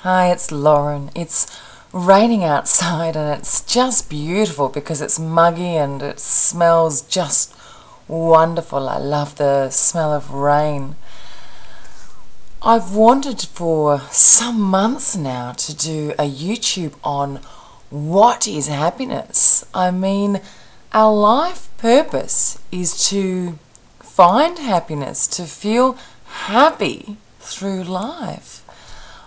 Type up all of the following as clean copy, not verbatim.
Hi, it's Lauren. It's raining outside and it's just beautiful because it's muggy and it smells just wonderful. I love the smell of rain. I've wanted for some months now to do a YouTube on what is happiness. I mean, our life purpose is to find happiness, to feel happy through life.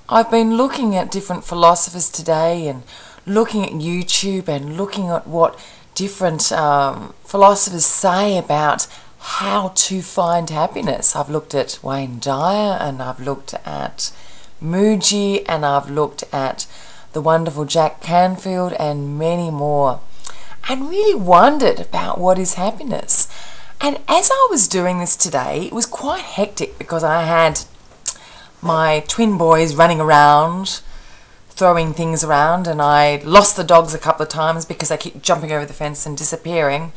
I've been looking at different philosophers today and looking at YouTube and looking at what different philosophers say about how to find happiness. I've looked at Wayne Dyer and I've looked at Muji and I've looked at the wonderful Jack Canfield and many more, and really wondered about what is happiness. And as I was doing this today, it was quite hectic because I had my twin boys running around, throwing things around, and I lost the dogs a couple of times because they keep jumping over the fence and disappearing.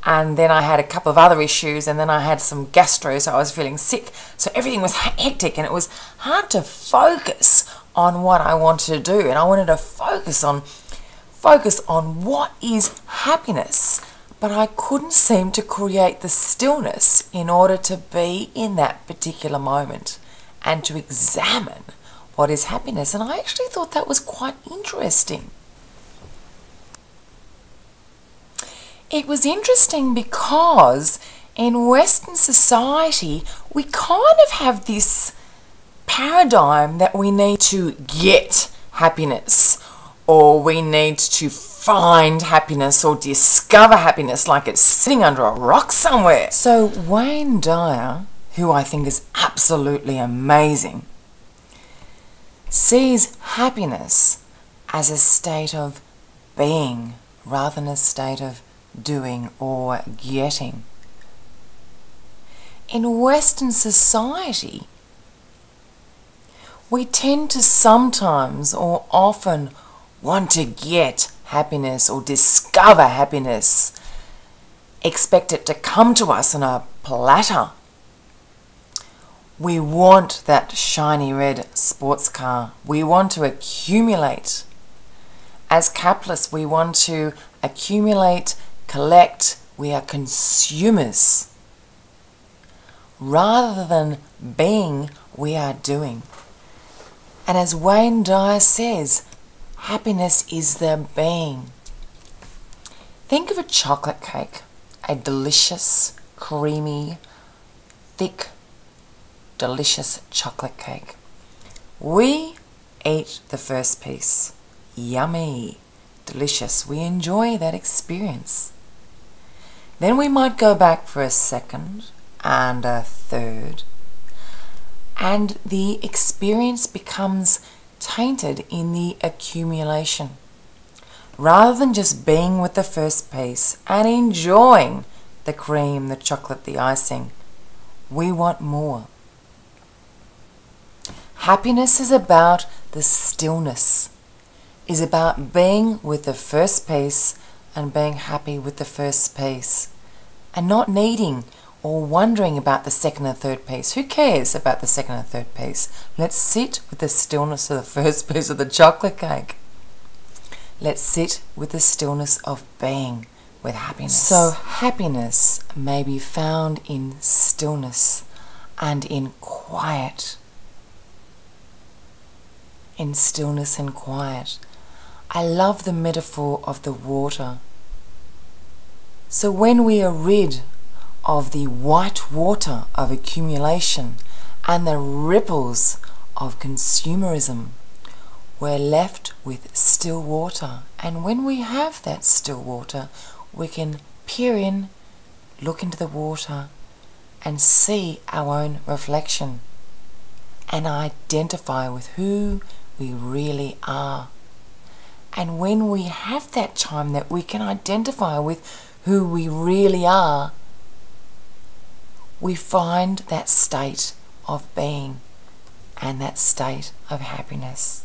And then I had a couple of other issues, and then I had some gastro, so I was feeling sick. So everything was hectic, and it was hard to focus on what I wanted to do. And I wanted to focus on what is happiness, but I couldn't seem to create the stillness in order to be in that particular moment and to examine what is happiness. And I actually thought that was quite interesting. It was interesting because in Western society, we kind of have this paradigm that we need to get happiness, or we need to find happiness or discover happiness, like it's sitting under a rock somewhere. So Wayne Dyer, who I think is absolutely amazing, sees happiness as a state of being rather than a state of doing or getting. In Western society, we tend to sometimes or often want to get happiness or discover happiness, expect it to come to us on a platter. We want that shiny red sports car. We want to accumulate. As capitalists, we want to accumulate, collect. We are consumers. Rather than being, we are doing. And as Wayne Dyer says, happiness is the being. Think of a chocolate cake, a delicious, creamy, thick, delicious chocolate cake. We eat the first piece. Yummy, delicious. We enjoy that experience. Then we might go back for a second and a third, and the experience becomes tainted in the accumulation. Rather than just being with the first piece and enjoying the cream, the chocolate, the icing, we want more. Happiness is about the stillness, is about being with the first piece and being happy with the first piece, and not needing or wondering about the second and third piece. Who cares about the second and third piece? Let's sit with the stillness of the first piece of the chocolate cake. Let's sit with the stillness of being with happiness. So happiness may be found in stillness and in quiet. In stillness and quiet. I love the metaphor of the water. So when we are rid of the white water of accumulation and the ripples of consumerism, we're left with still water. And when we have that still water, we can peer in, look into the water, and see our own reflection and identify with who we really are. And when we have that time that we can identify with who we really are, we find that state of being and that state of happiness.